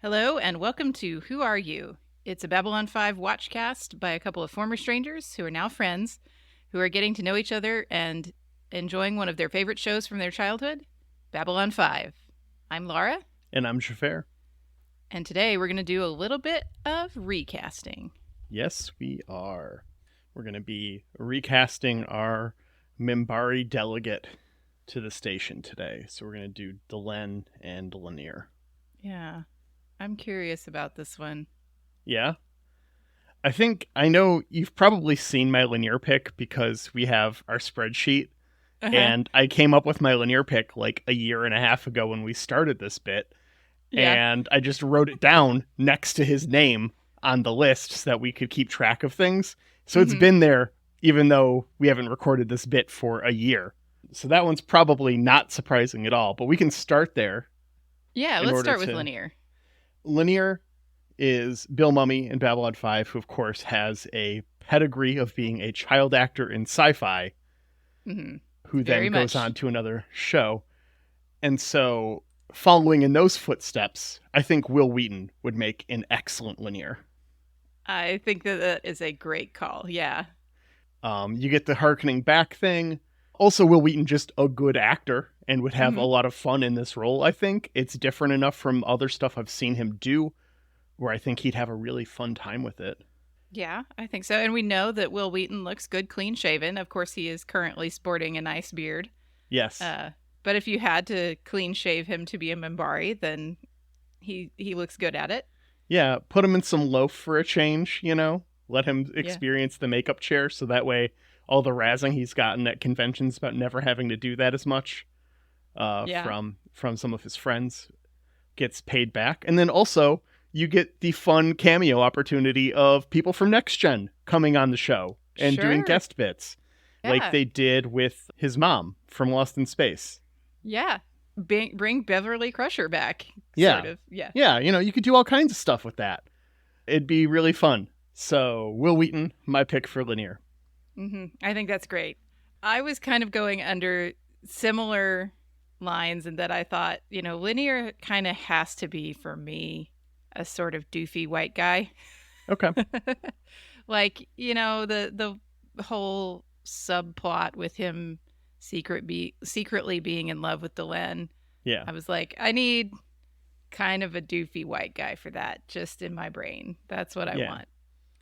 Hello, and welcome to Who Are You? It's a Babylon 5 watchcast by a couple of former strangers who are now friends, who are getting to know each other and enjoying one of their favorite shows from their childhood, Babylon 5. I'm Laura. And I'm Xhafer. And today we're going to do a little bit of recasting. Yes, we are. We're going to be recasting our Minbari delegate to the station today. So we're going to do Delenn and Lennier. Yeah, I'm curious about this one. Yeah? I know you've probably seen my Lennier pick because we have our spreadsheet. And I came up with my Lennier pick like a year and a half ago when we started this bit. Yeah. And I just wrote it down next to his name on the list so that we could keep track of things. So it's been there even though we haven't recorded this bit for a year. So that one's probably not surprising at all, but we can start there. Yeah, let's start with Lennier. Lennier is Bill Mumy in Babylon 5, who of course has a pedigree of being a child actor in Sci-Fi, who then goes on to another show. And so following in those footsteps, I think Wil Wheaton would make an excellent Lennier. I think that is a great call, yeah. You get the harkening back thing. Also, Wil Wheaton, just a good actor and would have a lot of fun in this role, I think. It's different enough from other stuff I've seen him do where I think he'd have a really fun time with it. Yeah, I think so. And we know that Wil Wheaton looks good clean shaven. Of course, he is currently sporting a nice beard. Yes. But if you had to clean shave him to be a Minbari, then he looks good at it. Yeah, put him in some loaf for a change, you know? Let him experience the makeup chair so that way all the razzing he's gotten at conventions about never having to do that as much from some of his friends gets paid back. And then also you get the fun cameo opportunity of people from Next Gen coming on the show and doing guest bits like they did with his mom from Lost in Space. Yeah. Bring Beverly Crusher back. Yeah. Sort of. Yeah. Yeah. You know, you could do all kinds of stuff with that. It'd be really fun. So Wil Wheaton, my pick for Lennier. I think that's great. I was kind of going under similar lines in that I thought, Lennier kind of has to be, for me, a sort of doofy white guy. Okay. Like, the whole subplot with him secretly being in love with Delenn. Yeah. I was like, I need kind of a doofy white guy for that, just in my brain. That's what I want.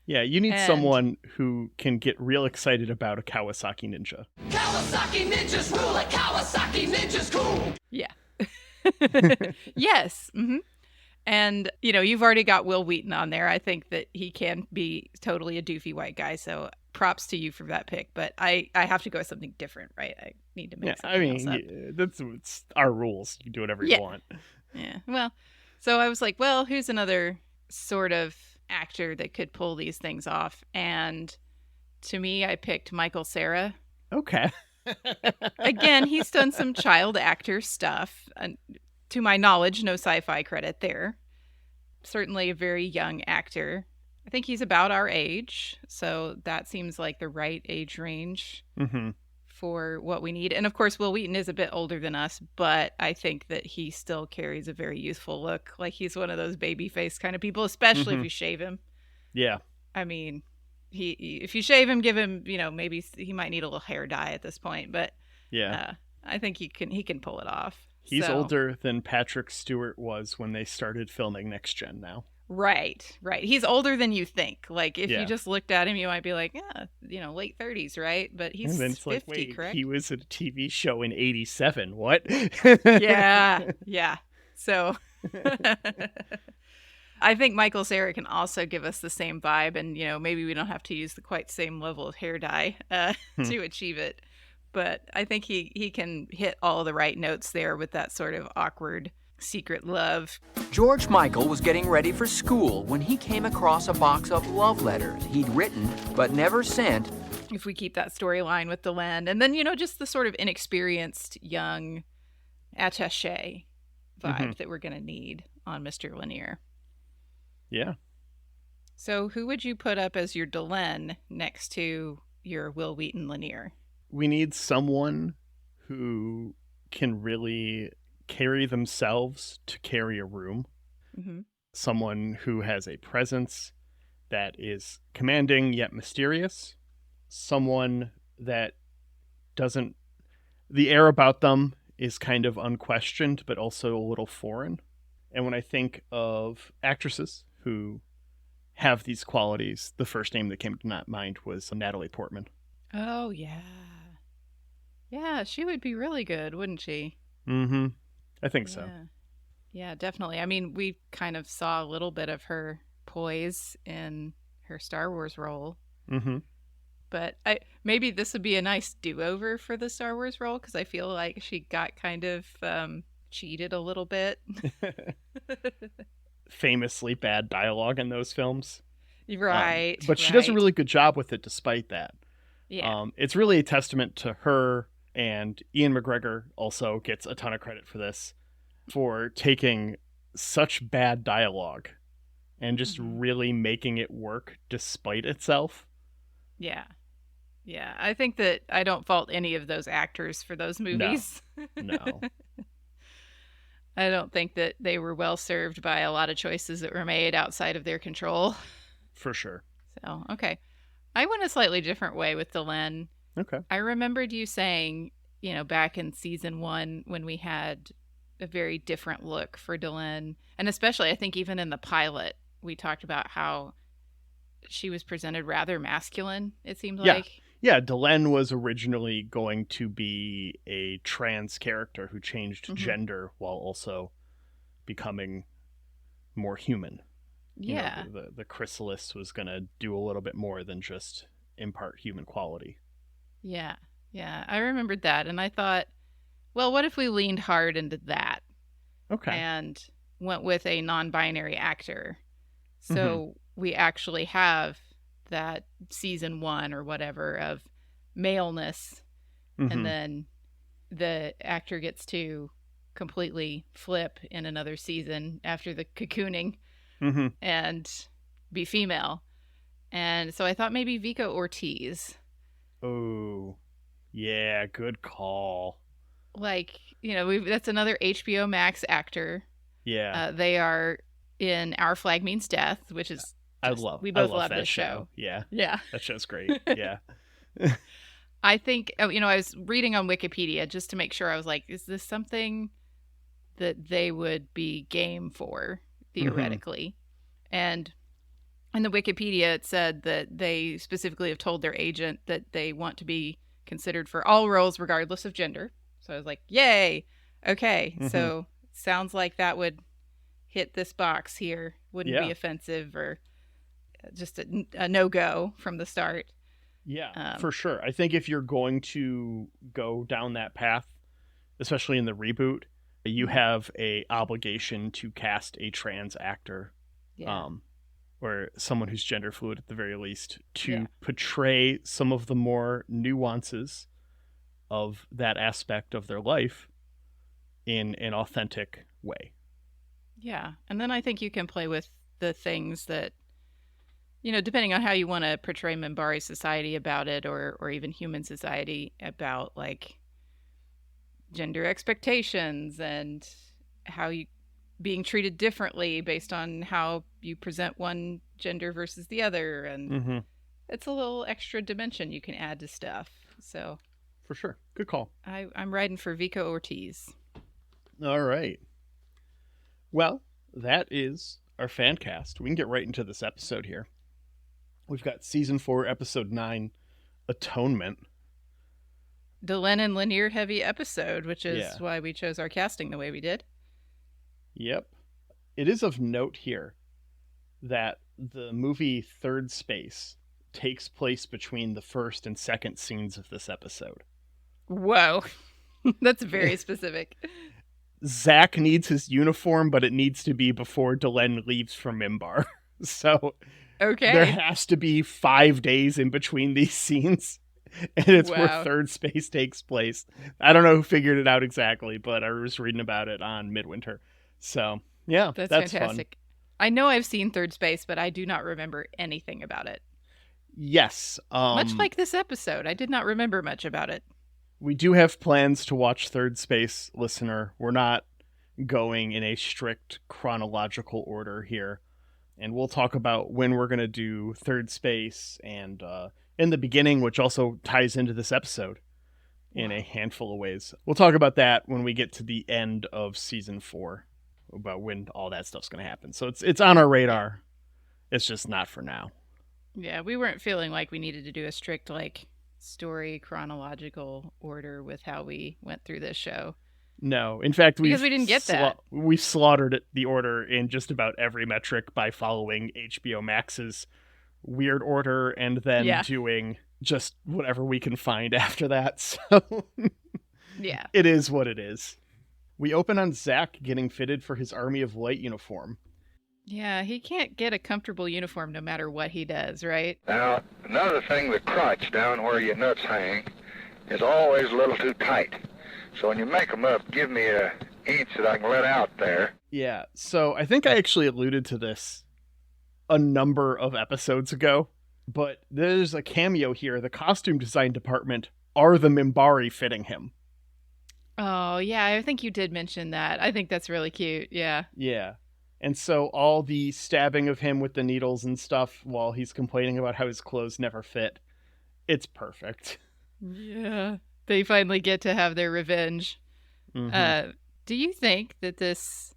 Yeah, you need someone who can get real excited about a Kawasaki Ninja. Kawasaki Ninjas rule, a Kawasaki Ninja's cool! Yeah. Yes. And, you've already got Wil Wheaton on there. I think that he can be totally a doofy white guy, so props to you for that pick. But I have to go with something different, right? I need to make something else up. That's our rules. You can do whatever you want. Yeah. Well, so I was like, well, who's another sort of actor that could pull these things off? And to me, I picked Michael Cera. Okay. Again, he's done some child actor stuff. To my knowledge, no Sci-Fi credit there. Certainly a very young actor. I think he's about our age, so that seems like the right age range for what we need. And of course, Wil Wheaton is a bit older than us, but I think that he still carries a very youthful look. Like he's one of those baby face kind of people, especially if you shave him. Yeah. I mean, if you shave him, give him, maybe he might need a little hair dye at this point, but I think he can pull it off. He's older than Patrick Stewart was when they started filming Next Gen now. Right. He's older than you think. Like, if you just looked at him, you might be like, late 30s, right? But he's 50, like, wait, correct? He was in a TV show in 87. What? Yeah. So, I think Michael Cera can also give us the same vibe. And, maybe we don't have to use the quite same level of hair dye to achieve it. But I think he can hit all the right notes there with that sort of awkward secret love. George Michael was getting ready for school when he came across a box of love letters he'd written but never sent. If we keep that storyline with Delenn. And then, just the sort of inexperienced young attaché vibe that we're going to need on Mr. Lennier. Yeah. So who would you put up as your Delenn next to your Wil Wheaton Lennier? We need someone who can really carry themselves to carry a room. someone who has a presence that is commanding yet mysterious, someone that doesn't, the air about them is kind of unquestioned, but also a little foreign. And when I think of actresses who have these qualities, the first name that came to mind was Natalie Portman. Oh, yeah. Yeah, she would be really good, wouldn't she? Mm-hmm. I think so. Yeah, definitely. I mean, we kind of saw a little bit of her poise in her Star Wars role. Mm-hmm. But maybe this would be a nice do-over for the Star Wars role, because I feel like she got kind of cheated a little bit. Famously bad dialogue in those films. Right. But she does a really good job with it despite that. Yeah. It's really a testament to her, and Ian McGregor also gets a ton of credit for this, for taking such bad dialogue and just really making it work despite itself. Yeah. Yeah. I think that I don't fault any of those actors for those movies. No. I don't think that they were well served by a lot of choices that were made outside of their control. For sure. So, okay. I went a slightly different way with Delenn. Okay. I remembered you saying, back in season 1 when we had a very different look for Delenn, and especially I think even in the pilot, we talked about how she was presented rather masculine, it seemed like. Yeah, Delenn was originally going to be a trans character who changed gender while also becoming more human. Yeah. The chrysalis was going to do a little bit more than just impart human quality. Yeah. Yeah. I remembered that. And I thought, well, what if we leaned hard into that? Okay. And went with a non-binary actor. So we actually have that season 1 or whatever of maleness. And then the actor gets to completely flip in another season after the cocooning and be female. And so I thought maybe Vico Ortiz. Oh, yeah, good call. Like, that's another HBO Max actor. Yeah. They are in Our Flag Means Death, which is we both love this show. Yeah. Yeah. That show's great. Yeah. I think, I was reading on Wikipedia just to make sure. I was like, is this something that they would be game for, theoretically? And in the Wikipedia, it said that they specifically have told their agent that they want to be considered for all roles regardless of gender. So I was like, yay. Okay. So sounds like that would hit this box here. Wouldn't be offensive or just a no-go from the start. Yeah, for sure. I think if you're going to go down that path, especially in the reboot, you have a obligation to cast a trans actor, or someone who's gender fluid at the very least, to portray some of the more nuances of that aspect of their life in an authentic way. Yeah, and then I think you can play with the things that, depending on how you want to portray Minbari society about it, or even human society about, like, gender expectations and how you being treated differently based on how you present one gender versus the other. And it's a little extra dimension you can add to stuff. So for sure. Good call. I'm riding for Vico Ortiz. All right. Well, that is our fan cast. We can get right into this episode here. We've got season 4, episode 9, Atonement. Delenn and Lennier heavy episode, which is why we chose our casting the way we did. Yep. It is of note here that the movie Third Space takes place between the first and second scenes of this episode. Whoa. That's very specific. Zack needs his uniform, but it needs to be before Delenn leaves from Minbar. So there has to be 5 days in between these scenes. And it's where Third Space takes place. I don't know who figured it out exactly, but I was reading about it on Midwinter. So, yeah, that's fantastic. Fun. I know I've seen Third Space, but I do not remember anything about it. Yes. Much like this episode, I did not remember much about it. We do have plans to watch Third Space, listener. We're not going in a strict chronological order here. And we'll talk about when we're going to do Third Space and in the beginning, which also ties into this episode in a handful of ways. We'll talk about that when we get to the end of season 4, about when all that stuff's going to happen. So it's on our radar. It's just not for now. Yeah, we weren't feeling like we needed to do a strict like story chronological order with how we went through this show. No, in fact, because we didn't get that. We slaughtered the order in just about every metric by following HBO Max's weird order and then doing just whatever we can find after that. So yeah, it is what it is. We open on Zack getting fitted for his Army of Light uniform. Yeah, he can't get a comfortable uniform no matter what he does, right? Now, another thing, the crotch down where your nuts hang is always a little too tight. So when you make them up, give me an inch that I can let out there. Yeah, so I think I actually alluded to this a number of episodes ago, but there's a cameo here. The costume design department are the Minbari fitting him. Oh, yeah, I think you did mention that. I think that's really cute, yeah. Yeah. And so all the stabbing of him with the needles and stuff while he's complaining about how his clothes never fit, it's perfect. Yeah. They finally get to have their revenge. Mm-hmm. Do you think that this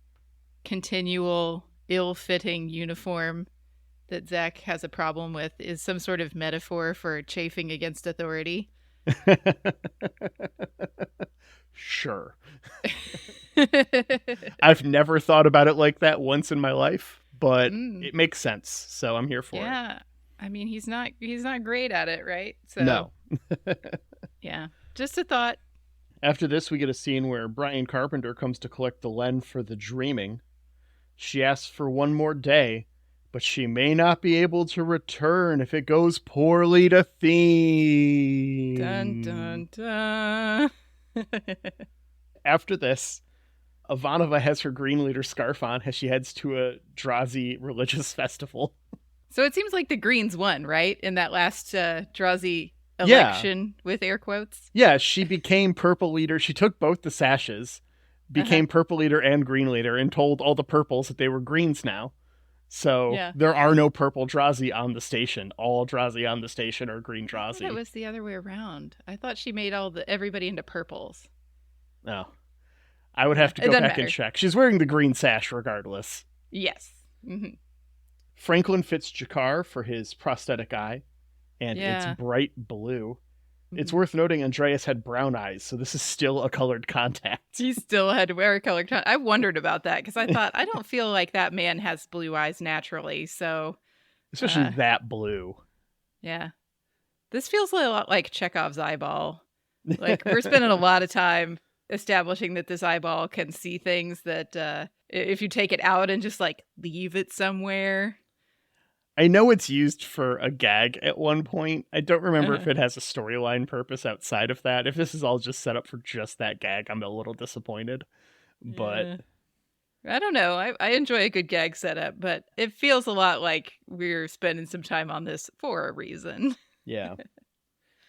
continual ill-fitting uniform that Zack has a problem with is some sort of metaphor for chafing against authority? Sure. I've never thought about it like that once in my life, but it makes sense. So I'm here for it. Yeah. I mean, he's not great at it, right? So no. Yeah. Just a thought. After this, we get a scene where Brian Carpenter comes to collect Delenn for the dreaming. She asks for one more day, but she may not be able to return if it goes poorly to Theme. Dun, dun, dun. After this, Ivanova has her Green Leader scarf on as she heads to a Drazi religious festival. So it seems like the Greens won, right? In that last Drazi election with air quotes. Yeah, she became Purple Leader. She took both the sashes, became Purple Leader and Green Leader, and told all the Purples that they were Greens now. So there are no Purple Drazi on the station. All Drazi on the station are Green Drazi. It was the other way around. I thought she made everybody into Purples. No. I would have to go back and check. She's wearing the green sash regardless. Yes. Mm-hmm. Franklin fits Jakar for his prosthetic eye, and it's bright blue. Mm-hmm. It's worth noting Andreas had brown eyes, so this is still a colored contact. He still had to wear a colored contact. I wondered about that because I thought, I don't feel like that man has blue eyes naturally, so... Especially that blue. Yeah. This feels a lot like Chekhov's eyeball. Like, we're spending a lot of time establishing that this eyeball can see things that if you take it out and just, like, leave it somewhere... I know it's used for a gag at one point. I don't remember if it has a storyline purpose outside of that. If this is all just set up for just that gag, I'm a little disappointed. But I don't know. I enjoy a good gag setup, but it feels a lot like we're spending some time on this for a reason. Yeah.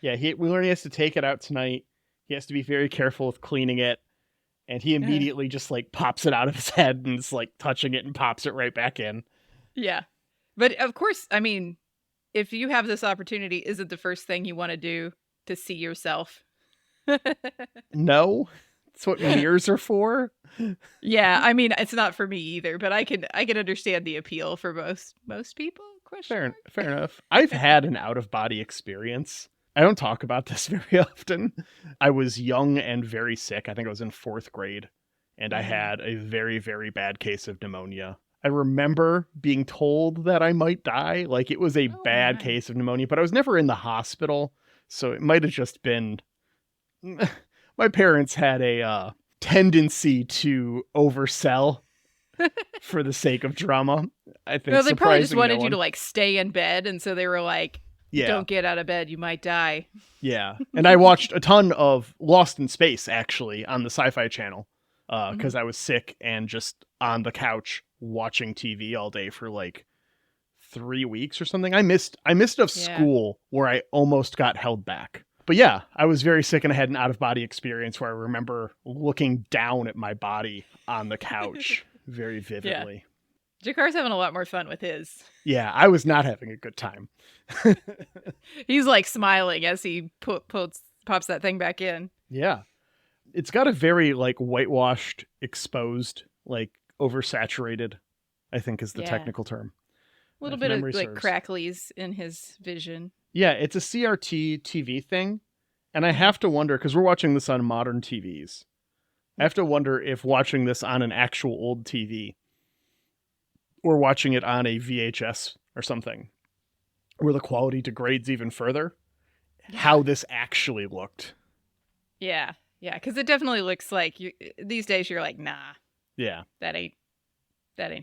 Yeah, we learn he has to take it out tonight. He has to be very careful with cleaning it. And he immediately just, like, pops it out of his head and is, like, touching it and pops it right back in. Yeah. But of course, I mean, if you have this opportunity, is it the first thing you want to do to see yourself? No, that's what mirrors are for. Yeah, I mean, it's not for me either, but I can understand the appeal for most people. Fair enough. I've had an out-of-body experience. I don't talk about this very often. I was young and very sick. I think I was in 4th grade, and I had a very, very bad case of pneumonia. I remember being told that I might die. Like, it was a bad case of pneumonia, but I was never in the hospital. So it might have just been... My parents had a tendency to oversell for the sake of drama. I think. Well, they probably just wanted you to, like, stay in bed. And so they were like, don't get out of bed. You might die. Yeah. And I watched a ton of Lost in Space, actually, on the Sci-Fi channel. Because I was sick and just on the couch watching TV all day for like 3 weeks or something. I missed of school where I almost got held back. But yeah, I was very sick and I had an out-of-body experience where I remember looking down at my body on the couch very vividly. Yeah. Jakar's having a lot more fun with his. Yeah, I was not having a good time. He's like smiling as he pops that thing back in. Yeah. It's got a very like whitewashed, exposed, like oversaturated, I think is the technical term. A little bit of like cracklies in his vision. Yeah, it's a CRT TV thing. And I have to wonder, because we're watching this on modern TVs, I have to wonder if watching this on an actual old TV or watching it on a VHS or something, where the quality degrades even further, how this actually looked. Yeah, because it definitely looks like these days you're like, nah. Yeah. That ain't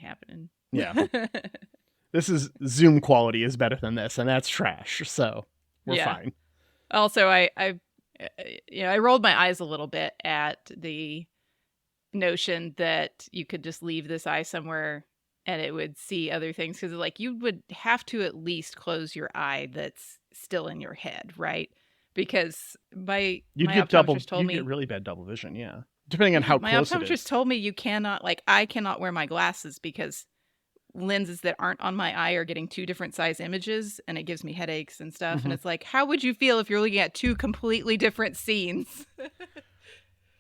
happening. Yeah. This is Zoom quality is better than this, and that's trash. So we're fine. Also, I rolled my eyes a little bit at the notion that you could just leave this eye somewhere and it would see other things, because like you would have to at least close your eye that's still in your head, right? Because my optometrist told me you get really bad double vision. Yeah, depending on how close it is. My optometrist told me I cannot wear my glasses because lenses that aren't on my eye are getting two different size images and it gives me headaches and stuff. And it's like, how would you feel if you're looking at two completely different scenes?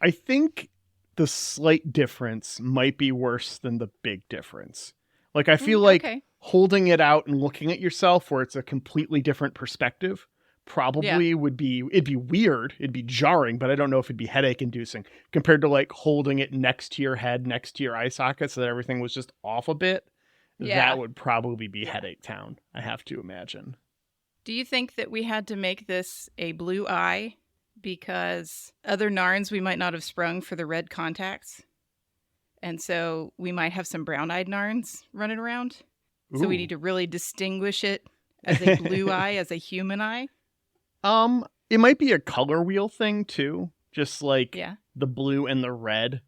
I think the slight difference might be worse than the big difference. Like, I feel like holding it out and looking at yourself where it's a completely different perspective probably it'd be weird, it'd be jarring, but I don't know if it'd be headache inducing compared to like holding it next to your head, next to your eye socket so that everything was just off a bit. That would probably be headache town, I have to imagine. Do you think that we had to make this a blue eye because other Narns we might not have sprung for the red contacts? And so we might have some brown-eyed Narns running around? Ooh. So we need to really distinguish it as a blue eye, as a human eye? It might be a color wheel thing, too. Just like the blue and the red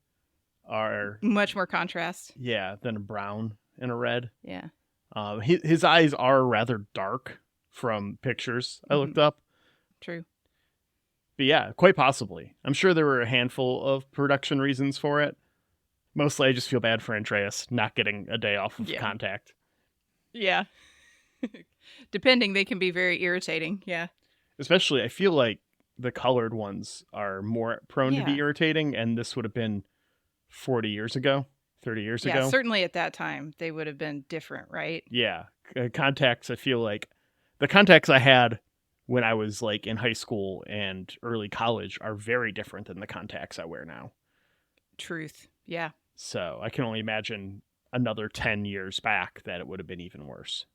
are... much more contrast. Yeah, than a brown and a red. Yeah. His eyes are rather dark from pictures I looked up. True. But yeah, quite possibly. I'm sure there were a handful of production reasons for it. Mostly I just feel bad for Andreas not getting a day off of contact. Yeah. Depending, they can be very irritating. Yeah. Especially, I feel like the colored ones are more prone to be irritating, and this would have been 40 years ago. 30 years ago. Yeah, certainly at that time, they would have been different, right? Yeah. Contacts, I feel like the contacts I had when I was like in high school and early college are very different than the contacts I wear now. Truth. Yeah. So I can only imagine another 10 years back that it would have been even worse.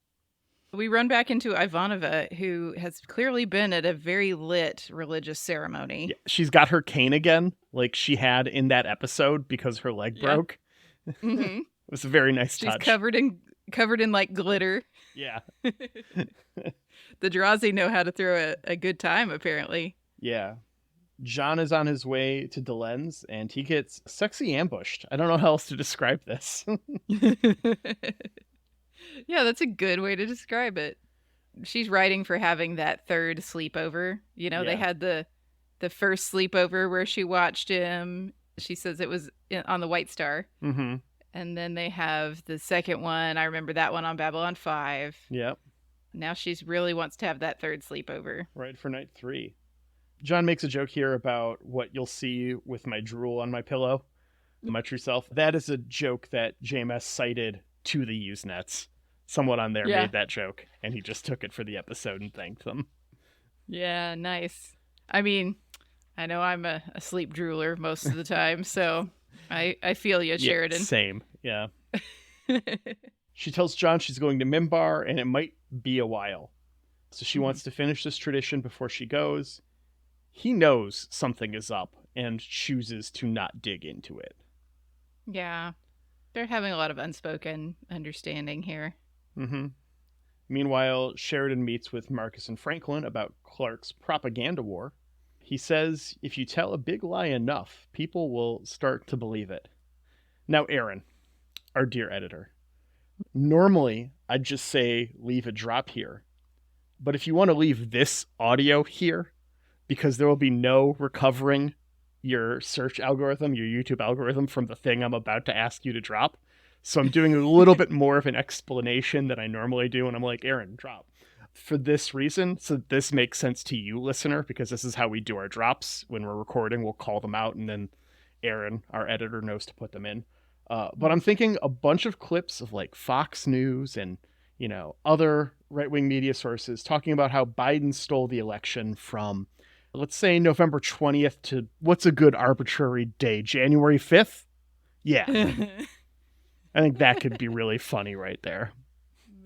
We run back into Ivanova, who has clearly been at a very lit religious ceremony. Yeah, she's got her cane again, like she had in that episode because her leg broke. Mm-hmm. It was a very nice touch. She's covered in like glitter. Yeah. The Drazi know how to throw a good time, apparently. Yeah. John is on his way to Delenn's and he gets sexy ambushed. I don't know how else to describe this. Yeah, that's a good way to describe it. She's writing for having that third sleepover. You know, they had the first sleepover where she watched him. She says it was on the White Star. Mm-hmm. And then they have the second one. I remember that one on Babylon 5. Yep. Now she's really wants to have that third sleepover. Right, for night 3. John makes a joke here about what you'll see with my drool on my pillow, my true self. That is a joke that JMS cited to the Usenets. Someone on there made that joke, and he just took it for the episode and thanked them. Yeah, nice. I mean, I know I'm a sleep drooler most of the time, so I feel you, Sheridan. Same, yeah. She tells John she's going to Minbar, and it might be a while. So she wants to finish this tradition before she goes. He knows something is up, and chooses to not dig into it. Yeah. They're having a lot of unspoken understanding here. Mm-hmm. Meanwhile, Sheridan meets with Marcus and Franklin about Clark's propaganda war. He says, if you tell a big lie enough, people will start to believe it. Now, Aaron, our dear editor, normally I'd just say leave a drop here. But if you want to leave this audio here, because there will be no recovering your search algorithm, your YouTube algorithm from the thing I'm about to ask you to drop. So I'm doing a little bit more of an explanation than I normally do. And I'm like, Aaron, drop. For this reason, so this makes sense to you, listener, because this is how we do our drops. When we're recording, we'll call them out, and then Aaron, our editor, knows to put them in. But I'm thinking a bunch of clips of like Fox News and, you know, other right-wing media sources talking about how Biden stole the election from, let's say, November 20th to what's a good arbitrary day, January 5th? Yeah. I think that could be really funny right there.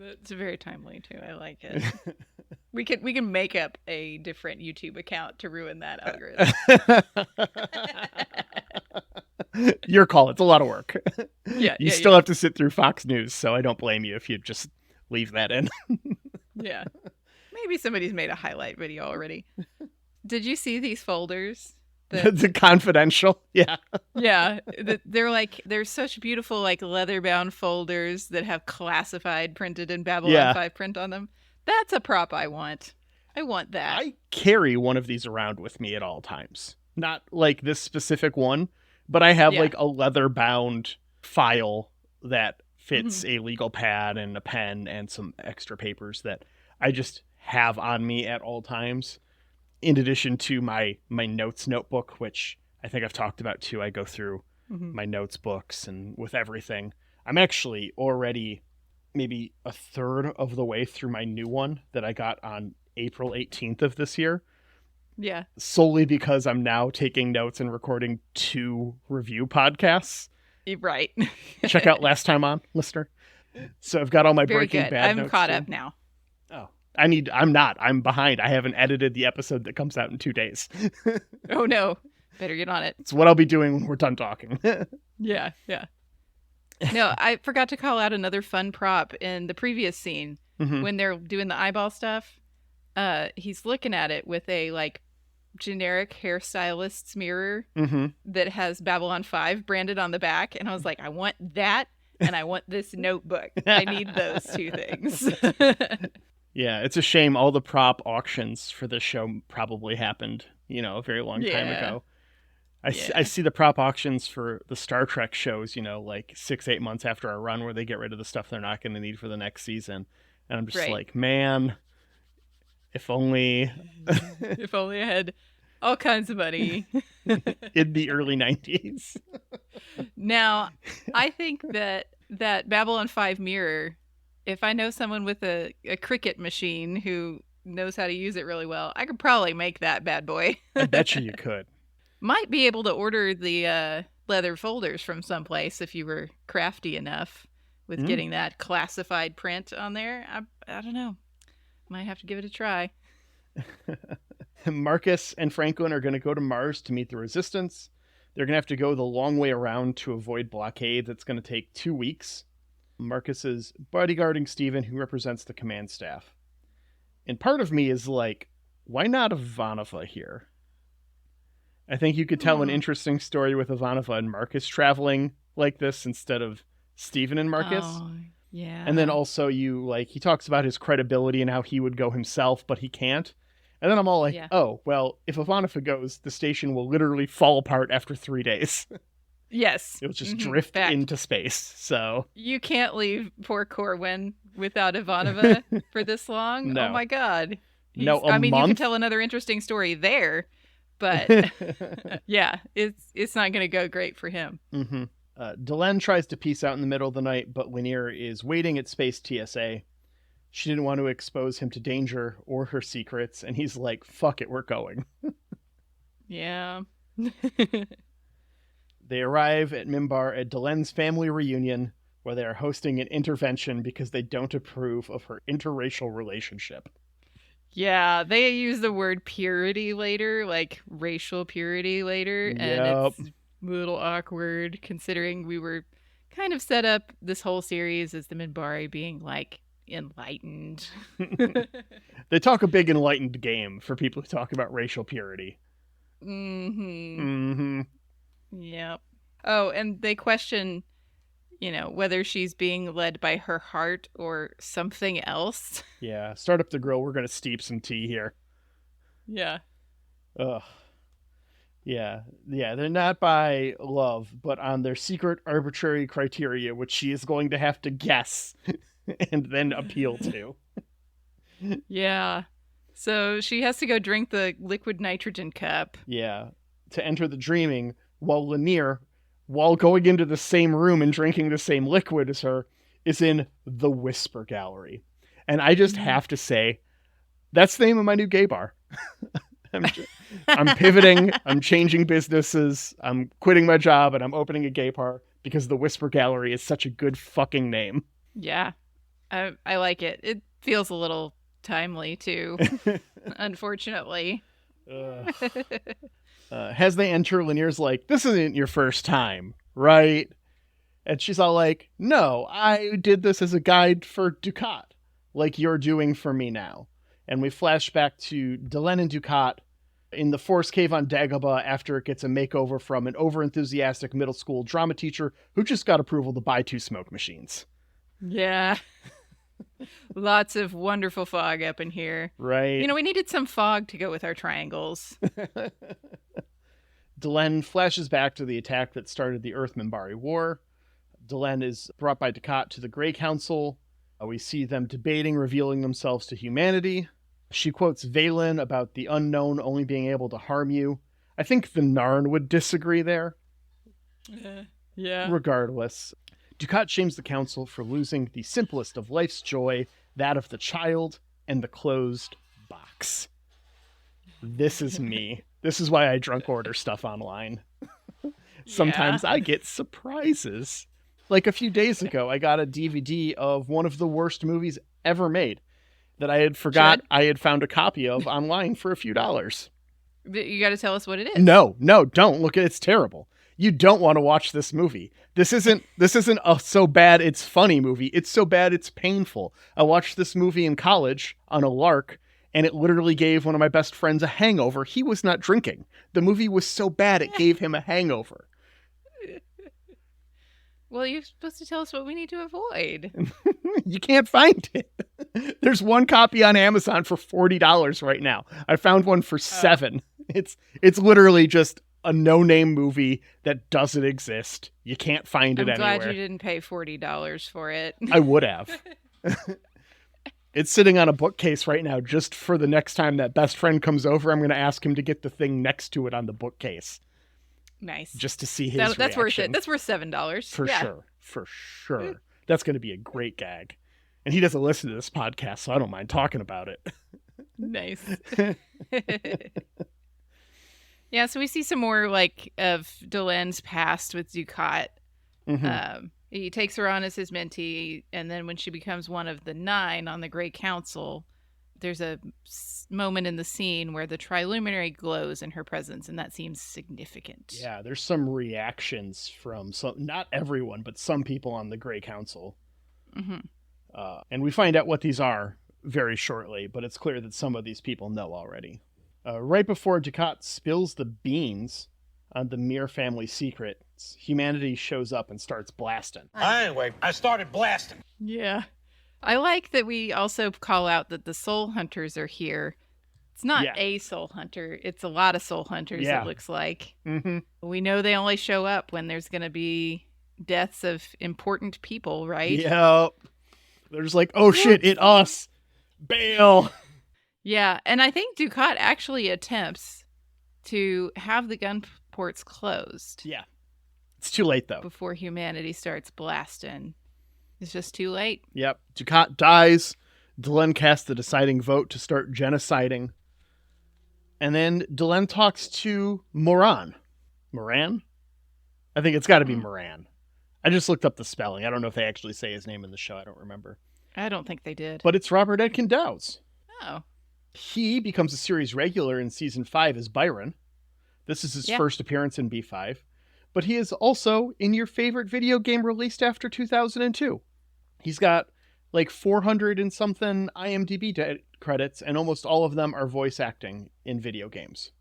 It's very timely too. I like it. We can make up a different YouTube account to ruin that algorithm. Your call. It's a lot of work. Yeah. You still have to sit through Fox News, so I don't blame you if you just leave that in. Yeah. Maybe somebody's made a highlight video already. Did you see these folders? The confidential, yeah. Yeah, they're such beautiful like leather-bound folders that have classified printed in Babylon 5 print on them. That's a prop I want. I want that. I carry one of these around with me at all times. Not like this specific one, but I have like a leather-bound file that fits a legal pad and a pen and some extra papers that I just have on me at all times. In addition to my notes notebook, which I think I've talked about too. I go through my notes books, and with everything, I'm actually already maybe a third of the way through my new one that I got on April 18th of this year. Yeah. Solely because I'm now taking notes and recording 2 review podcasts. Right. Check out Last Time On, listener. So I've got all my Breaking Bad notes. I'm caught too. up now. Oh. I'm behind. I haven't edited the episode that comes out in 2 days. Oh no. Better get on it. It's what I'll be doing when we're done talking. Yeah. No, I forgot to call out another fun prop in the previous scene when they're doing the eyeball stuff. He's looking at it with a like generic hairstylist's mirror that has Babylon 5 branded on the back. And I was like, I want that. And I want this notebook. I need those 2 things. Yeah, it's a shame all the prop auctions for this show probably happened, a very long time ago. I see the prop auctions for the Star Trek shows, like 6-8 months after our run where they get rid of the stuff they're not going to need for the next season. And I'm just like, man, if only... If only I had all kinds of money. In the early 90s. Now, I think that Babylon 5 mirror... If I know someone with a Cricut machine who knows how to use it really well, I could probably make that bad boy. I bet you could. Might be able to order the leather folders from someplace if you were crafty enough with getting that classified print on there. I don't know. Might have to give it a try. Marcus and Franklin are going to go to Mars to meet the Resistance. They're going to have to go the long way around to avoid blockade. That's going to take 2 weeks. Marcus is bodyguarding Steven, who represents the command staff. And part of me is like, why not Ivanova here? I think you could tell an interesting story with Ivanova and Marcus traveling like this instead of Steven and Marcus. Oh, yeah. And then also he talks about his credibility and how he would go himself, but he can't. And then I'm all like, oh, well, if Ivanova goes, the station will literally fall apart after 3 days. Yes. It'll just drift into space. So you can't leave poor Corwin without Ivanova for this long. No. Oh my God. No, you can tell another interesting story there, but yeah, it's not going to go great for him. Delenn tries to peace out in the middle of the night, but Lennier is waiting at Space TSA. She didn't want to expose him to danger or her secrets, and he's like, fuck it, we're going. Yeah. They arrive at Minbari at Delenn's family reunion, where they are hosting an intervention because they don't approve of her interracial relationship. Yeah, they use the word purity later, like racial purity later, and it's a little awkward considering we were kind of set up this whole series as the Minbari being like enlightened. They talk a big enlightened game for people who talk about racial purity. Yep. Oh, and they question, whether she's being led by her heart or something else. Yeah. Start up the grill. We're going to steep some tea here. Yeah. Ugh. Yeah, they're not by love, but on their secret arbitrary criteria, which she is going to have to guess and then appeal to. Yeah. So she has to go drink the liquid nitrogen cup. Yeah, to enter the dreaming, while Lennier, while going into the same room and drinking the same liquid as her, is in the Whisper Gallery. And I just have to say, that's the name of my new gay bar. I'm pivoting. I'm changing businesses. I'm quitting my job and I'm opening a gay bar because the Whisper Gallery is such a good fucking name. Yeah, I like it. It feels a little timely too, unfortunately. As they enter, Lennier's like, "This isn't your first time, right?" And she's all like, "No, I did this as a guide for Ducat, like you're doing for me now." And we flash back to Delenn and Ducat in the Forest Cave on Dagobah after it gets a makeover from an overenthusiastic middle school drama teacher who just got approval to buy 2 smoke machines. Yeah. Lots of wonderful fog up in here. Right. You know, we needed some fog to go with our triangles. Delenn flashes back to the attack that started the Earth Minbari War. Delenn is brought by Ducat to the Grey Council. We see them debating, revealing themselves to humanity. She quotes Valen about the unknown only being able to harm you. I think the Narn would disagree there. Yeah. Regardless, Ducat shames the council for losing the simplest of life's joy, that of the child and the closed box. This is me. This is why I drunk order stuff online. Sometimes I get surprises. Like a few days ago, I got a DVD of one of the worst movies ever made that I had forgot I had found a copy of online for a few dollars. You got to tell us what it is. No, don't look at it. It's terrible. You don't want to watch this movie. This isn't a so bad it's funny movie. It's so bad it's painful. I watched this movie in college on a lark, and it literally gave one of my best friends a hangover. He was not drinking. The movie was so bad it gave him a hangover. Well, you're supposed to tell us what we need to avoid. You can't find it. There's one copy on Amazon for $40 right now. I found one for $7. It's literally just a no-name movie that doesn't exist. You can't find it anywhere. I'm glad you didn't pay $40 for it. I would have. It's sitting on a bookcase right now just for the next time that best friend comes over. I'm going to ask him to get the thing next to it on the bookcase. Nice. Just to see his That's reaction. worth it. That's worth $7. For sure. That's going to be a great gag. And he doesn't listen to this podcast, so I don't mind talking about it. Nice. Yeah, so we see some more of Delenn's past with Ducat. Mm-hmm. He takes her on as his mentee, and then when she becomes one of the 9 on the Grey Council, there's a moment in the scene where the Triluminary glows in her presence, and that seems significant. Yeah, there's some reactions from not everyone, but some people on the Grey Council. Mm-hmm. And we find out what these are very shortly, but it's clear that some of these people know already. Right before Ducat spills the beans on the Mir family secrets, humanity shows up and starts blasting. Anyway, I started blasting. Yeah. I like that we also call out that the soul hunters are here. It's not a soul hunter. It's a lot of soul hunters, it looks like. Mm-hmm. We know they only show up when there's going to be deaths of important people, right? Yeah. They're just like, oh shit, it's us. Bail. Yeah, and I think Ducat actually attempts to have the gun ports closed. Yeah. It's too late, though. Before humanity starts blasting. It's just too late. Yep. Ducat dies. Delenn casts the deciding vote to start genociding. And then Delenn talks to Moran. Moran? I think it's got to be Moran. I just looked up the spelling. I don't know if they actually say his name in the show. I don't remember. I don't think they did. But it's Robert Edkin Dowds. Oh. He becomes a series regular in season 5 as Byron. This is his first appearance in B5. But he is also in your favorite video game released after 2002. He's got 400 and something IMDb credits, and almost all of them are voice acting in video games.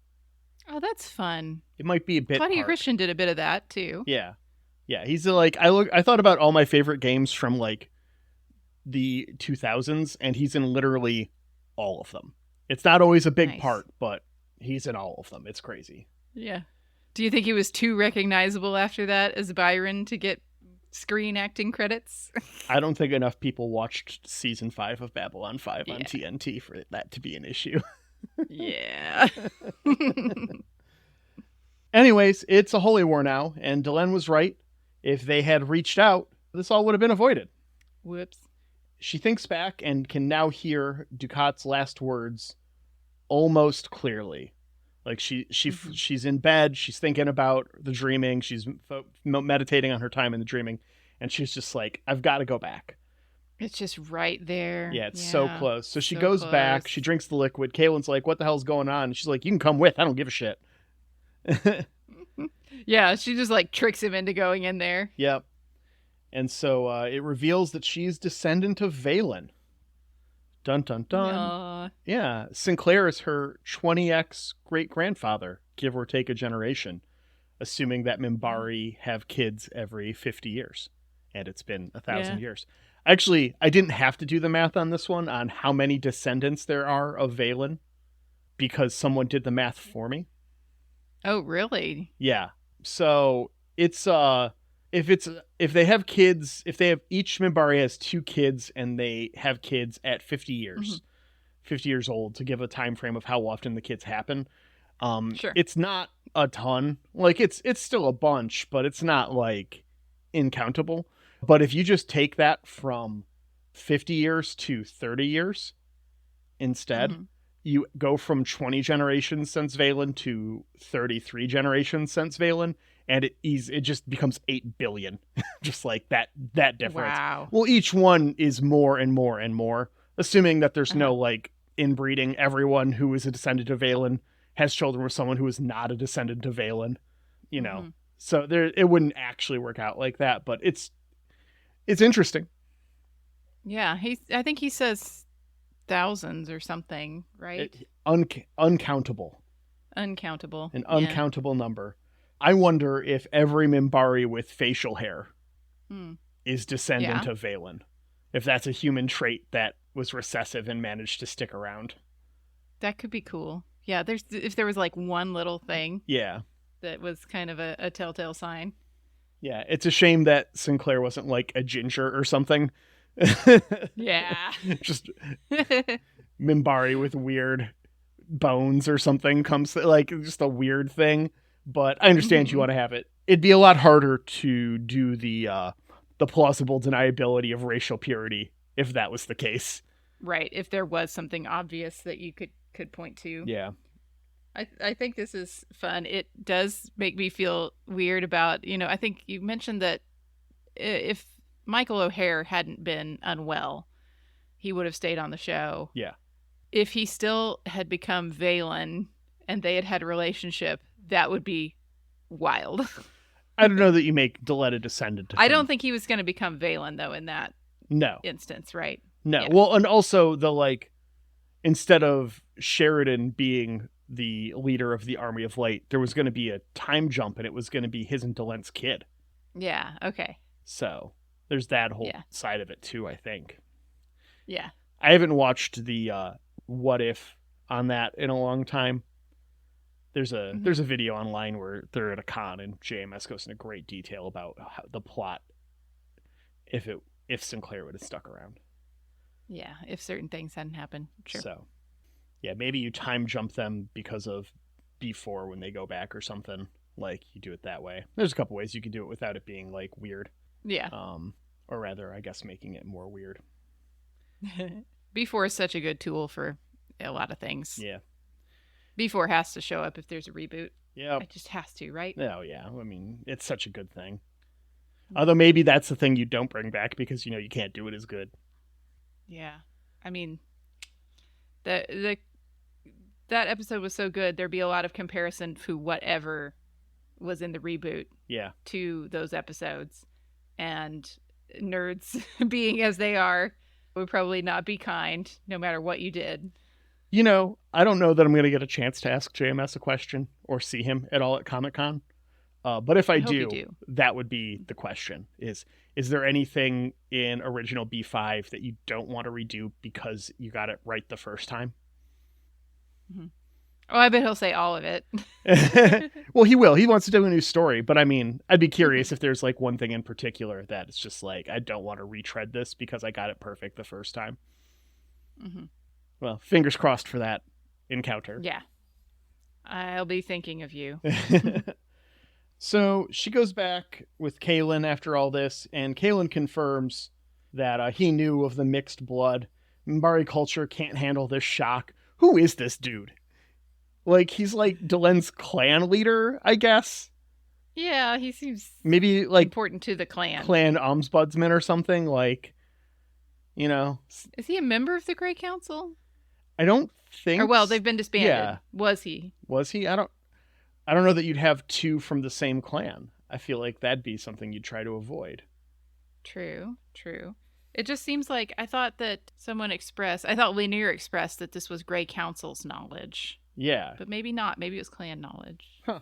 Oh, that's fun. It might be a bit Claudia Christian did a bit of that, too. Yeah. Yeah, he's I thought about all my favorite games from the 2000s, and he's in literally all of them. It's not always a big part, but He's in all of them. It's crazy. Yeah. Do you think he was too recognizable after that as Byron to get screen acting credits? I don't think enough people watched season 5 of Babylon 5 on TNT for that to be an issue. Yeah. Anyways, it's a holy war now, and Delenn was right. If they had reached out, this all would have been avoided. Whoops. She thinks back and can now hear Ducat's last words almost clearly. Like she's in bed, she's thinking about the dreaming, she's meditating on her time in the dreaming, and she's just like, I've got to go back. It's just right there. Yeah, it's so close. So she goes back, she drinks the liquid. Kaylin's like, what the hell's going on? And she's like, you can come with, I don't give a shit. Yeah, she just like tricks him into going in there. Yep. And so it reveals that she's descendant of Valen. Dun dun dun. Yeah, Sinclair is her 20x great-grandfather, give or take a generation, assuming that Minbari have kids every 50 years. And it's been 1,000 years. Actually, I didn't have to do the math on this one on how many descendants there are of Valen, because someone did the math for me. Oh, really? Yeah. So it's if they have kids, if they have each Minbari has 2 kids and they have kids at 50 years, 50 years old, to give a time frame of how often the kids happen. Sure. It's not a ton. Like it's still a bunch, but it's not like incountable. But if you just take that from 50 years to 30 years instead, you go from 20 generations since Valen to 33 generations since Valen, and it just becomes 8 billion. Just like that difference. Wow. Well, each one is more and more and more, assuming that there's no like inbreeding. Everyone who is a descendant of Valen has children with someone who is not a descendant of Valen, you know. So it wouldn't actually work out like that, but it's interesting. Yeah, I think he says thousands or something, right? Uncountable. Uncountable. An uncountable number. I wonder if every Minbari with facial hair is descendant of Valen. If that's a human trait that was recessive and managed to stick around. That could be cool. Yeah, if there was like one little thing. Yeah. That was kind of a telltale sign. Yeah, it's a shame that Sinclair wasn't like a ginger or something. Yeah. Just Minbari with weird bones or something comes, like just a weird thing. But I understand you want to have it. It'd be a lot harder to do the plausible deniability of racial purity if that was the case. Right, if there was something obvious that you could point to. Yeah. I think this is fun. It does make me feel weird about, I think you mentioned that if Michael O'Hare hadn't been unwell, he would have stayed on the show. Yeah. If he still had become Valen and they had had a relationship, that would be wild. I don't know that you make Delenn a descendant. I don't think he was going to become Valen, though, in that instance, right? No. Yeah. Well, and also instead of Sheridan being the leader of the Army of Light, there was going to be a time jump, and it was going to be his and Delenn's kid. Yeah, okay. So there's that whole side of it, too, I think. Yeah. I haven't watched the What If on that in a long time. There's a video online where they're at a con, and JMS goes into great detail about how the plot if Sinclair would have stuck around. Yeah, if certain things hadn't happened. Sure. So, yeah, maybe you time jump them because of before when they go back or something. Like, you do it that way. There's a couple ways you could do it without it being, like, weird. Yeah. Or rather, I guess, making it more weird. Before is such a good tool for a lot of things. Yeah. Before has to show up if there's a reboot. Yeah. It just has to, right? Oh, yeah. I mean, it's such a good thing. Although maybe that's the thing you don't bring back because, you can't do it as good. Yeah. I mean, that episode was so good, there'd be a lot of comparison to whatever was in the reboot to those episodes. And nerds, being as they are, would probably not be kind no matter what you did. I don't know that I'm going to get a chance to ask JMS a question or see him at all at Comic-Con. But if I do, that would be the question. Is there anything in original B5 that you don't want to redo because you got it right the first time? Oh, I bet he'll say all of it. Well, he will. He wants to do a new story, but I mean, I'd be curious if there's like one thing in particular that it's just like, I don't want to retread this because I got it perfect the first time. Mm-hmm. Well, fingers crossed for that encounter. Yeah. I'll be thinking of you. So she goes back with Kaylin after all this, and Kaylin confirms that he knew of the mixed blood. Minbari culture can't handle this shock. Who is this dude? Like, he's like Delenn's clan leader, I guess. Yeah, he seems maybe like important to the clan. Clan ombudsman or something, like, you know. Is he a member of the Grey Council? I don't think. Or well, they've been disbanded. Yeah. Was he? Was he? I don't know that you'd have two from the same clan. I feel like that'd be something you'd try to avoid. True. It just seems like I thought Lennier expressed that this was Grey Council's knowledge. Yeah. But maybe not. Maybe it was clan knowledge. Huh.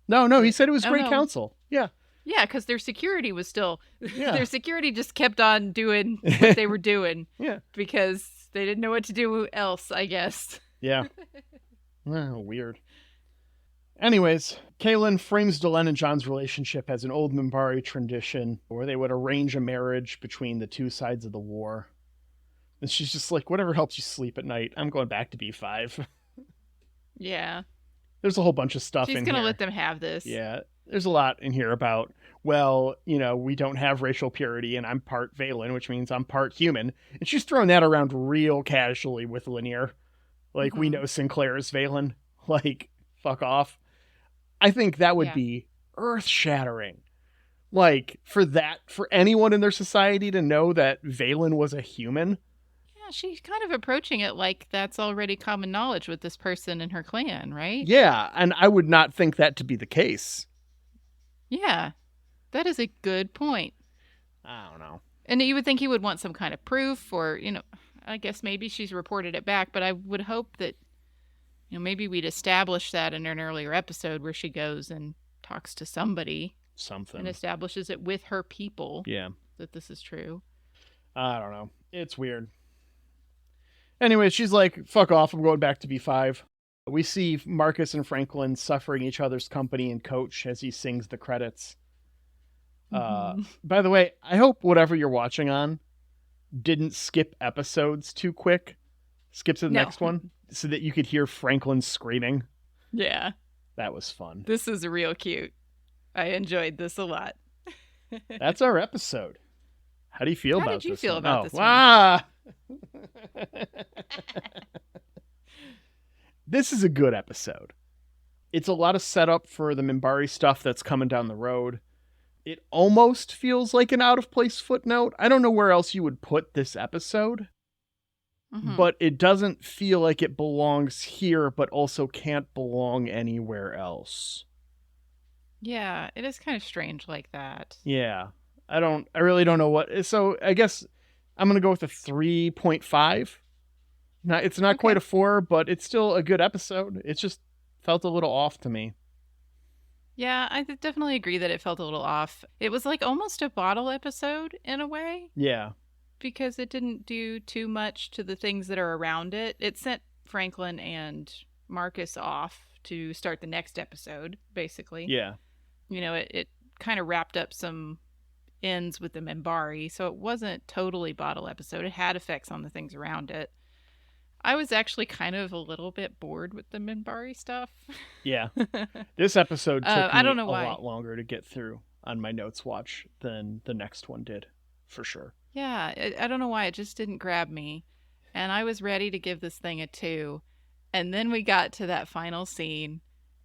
No, he said it was Grey Council. Yeah. Yeah, because their security was still... Yeah. Their security just kept on doing what they were doing. Yeah. Because they didn't know what to do else, I guess. Yeah. Weird. Anyways, Kaylin frames Delenn and John's relationship as an old Minbari tradition where they would arrange a marriage between the two sides of the war. And she's just like, whatever helps you sleep at night. I'm going back to B5. Yeah. There's a whole bunch of stuff in here. She's going to let them have this. Yeah. There's a lot in here about, well, you know, we don't have racial purity and I'm part Valen, which means I'm part human. And she's throwing that around real casually with Lennier. Like, we know Sinclair is Valen. Like, fuck off. I think that would be earth-shattering. Like, for anyone in their society to know that Valen was a human. Yeah, she's kind of approaching it like that's already common knowledge with this person in her clan, right? Yeah, and I would not think that to be the case. Yeah, that is a good point. I don't know. And you would think he would want some kind of proof or, you know, I guess maybe she's reported it back, but I would hope that, you know, maybe we'd establish that in an earlier episode where she goes and talks to somebody. Something. And establishes it with her people. Yeah. That this is true. I don't know. It's weird. Anyway, she's like, fuck off. I'm going back to B5. We see Marcus and Franklin suffering each other's company and Coach as he sings the credits. By the way, I hope whatever you're watching on didn't skip episodes too quick. Skip to the next one so that you could hear Franklin screaming. Yeah. That was fun. This is real cute. I enjoyed this a lot. That's our episode. How do you feel about this? How did you feel about this one? Ah! This is a good episode. It's a lot of setup for the Minbari stuff that's coming down the road. It almost feels like an out-of-place footnote. I don't know where else you would put this episode. But it doesn't feel like it belongs here, but also can't belong anywhere else. Yeah, it is kind of strange like that. Yeah. I really don't know what. So I guess I'm going to go with a 3.5. It's not quite a 4, but it's still a good episode. It just felt a little off to me. Yeah, I definitely agree that it felt a little off. It was like almost a bottle episode in a way. Yeah. Because it didn't do too much to the things that are around it. It sent Franklin and Marcus off to start the next episode, basically. Yeah. You know, it kind of wrapped up some ends with the Minbari, so it wasn't totally bottle episode. It had effects on the things around it. I was actually kind of a little bit bored with the Minbari stuff. Yeah. This episode took me I don't know a why. lot longer to get through on my notes watch than the next one did, for sure. Yeah, I don't know why. It just didn't grab me. And I was ready to give this thing a 2. And then we got to that final scene,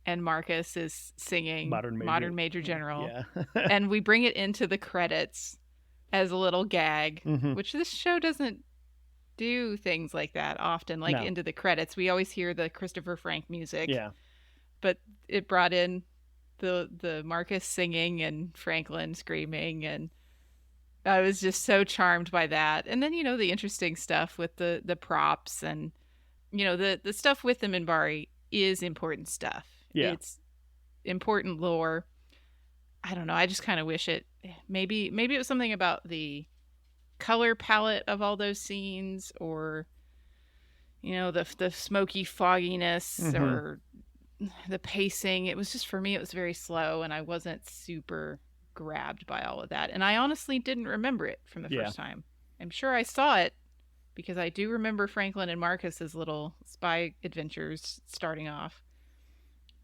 and Marcus is singing Modern Major General. Yeah. And we bring it into the credits as a little gag, Mm-hmm. which this show doesn't do things like that often, like into the credits. We always hear the Christopher Frank music. Yeah. But it brought in the Marcus singing and Franklin screaming, and I was just so charmed by that. And then, you know, the interesting stuff with the props and, you know, the stuff with the Minbari is important stuff. Yeah. It's important lore. I don't know. I just kind of wish maybe it was something about the color palette of all those scenes, or, the smoky fogginess or the pacing. It was just, for me, it was very slow, and I wasn't super grabbed by all of that. And I honestly didn't remember it from the first time. I'm sure I saw it because I do remember Franklin and Marcus's little spy adventures starting off,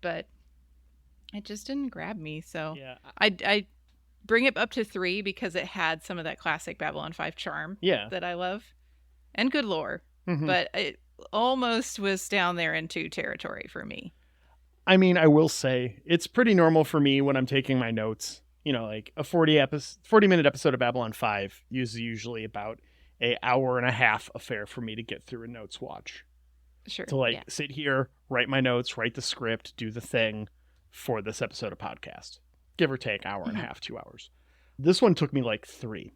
but it just didn't grab me. So I bring it up to 3 because it had some of that classic Babylon 5 charm that I love and good lore, but it almost was down there in 2 territory for me. I mean, I will say it's pretty normal for me when I'm taking my notes. Like a 40-minute episode of Babylon 5 is usually about an hour and a half affair for me to get through a notes watch. Sure. To sit here, write my notes, write the script, do the thing for this episode of podcast. Give or take hour and a half, 2 hours. This one took me like 3.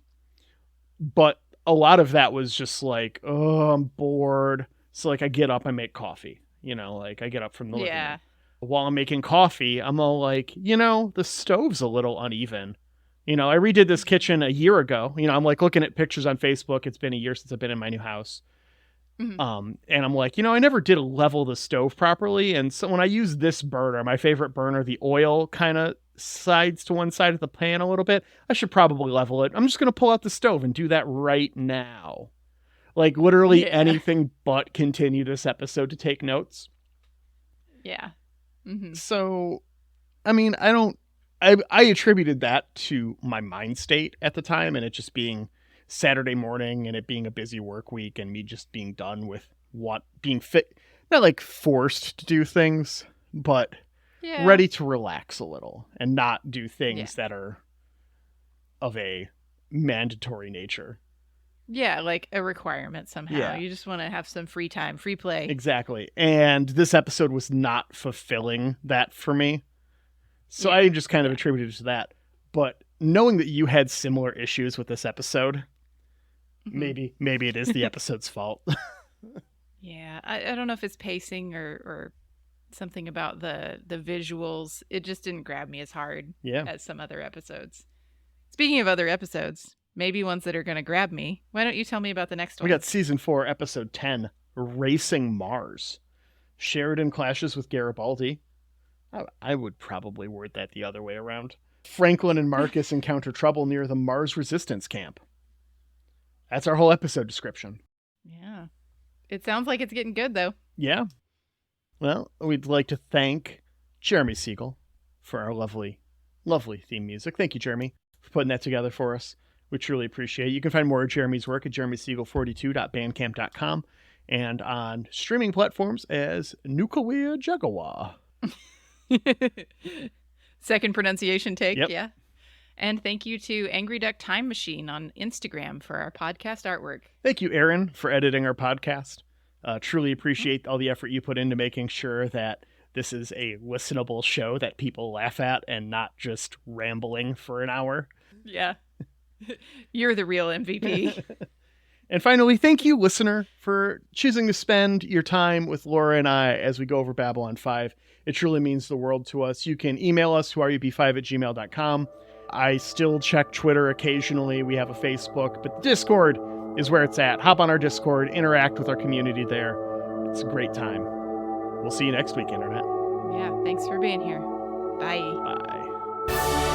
But a lot of that was just like, oh, I'm bored. So I get up, I make coffee. I get up from the living room. While I'm making coffee, I'm all like, the stove's a little uneven. I redid this kitchen a year ago. I'm looking at pictures on Facebook. It's been a year since I've been in my new house. And I'm like, I never did level the stove properly. And so when I use this burner, my favorite burner, the oil kind of sides to one side of the pan a little bit. I should probably level it. I'm just going to pull out the stove and do that right now. Literally anything but continue this episode to take notes. Yeah. So, I mean, I attributed that to my mind state at the time, and it just being Saturday morning and it being a busy work week and me just being done with being fit, not forced to do things, but ready to relax a little and not do things that are of a mandatory nature. Yeah, like a requirement somehow. Yeah. You just want to have some free time, free play. Exactly. And this episode was not fulfilling that for me. So I just kind of attributed it to that. But knowing that you had similar issues with this episode, maybe it is the episode's fault. Yeah. I don't know if it's pacing or something about the visuals. It just didn't grab me as hard as some other episodes. Speaking of other episodes, maybe ones that are going to grab me. Why don't you tell me about the next one? We got season 4, episode 10, Racing Mars. Sheridan clashes with Garibaldi. I would probably word that the other way around. Franklin and Marcus encounter trouble near the Mars resistance camp. That's our whole episode description. Yeah. It sounds like it's getting good, though. Yeah. Well, we'd like to thank Jeremy Siegel for our lovely, lovely theme music. Thank you, Jeremy, for putting that together for us. We truly appreciate it. You can find more of Jeremy's work at jeremysiegel42.bandcamp.com and on streaming platforms as Nuclear Jaguar. Second pronunciation take, yep. Yeah. And thank you to Angry Duck Time Machine on Instagram for our podcast artwork. Thank you, Aaron, for editing our podcast. Truly appreciate all the effort you put into making sure that this is a listenable show that people laugh at and not just rambling for an hour. Yeah. You're the real MVP. And finally, thank you, listener, for choosing to spend your time with Laura and I as we go over Babylon 5. It truly means the world to us. You can email us to rub5@gmail.com. I still check Twitter occasionally. We have a Facebook, but Discord is where it's at. Hop on our Discord, interact with our community there. It's a great time. We'll see you next week, Internet. Yeah, thanks for being here. Bye. Bye.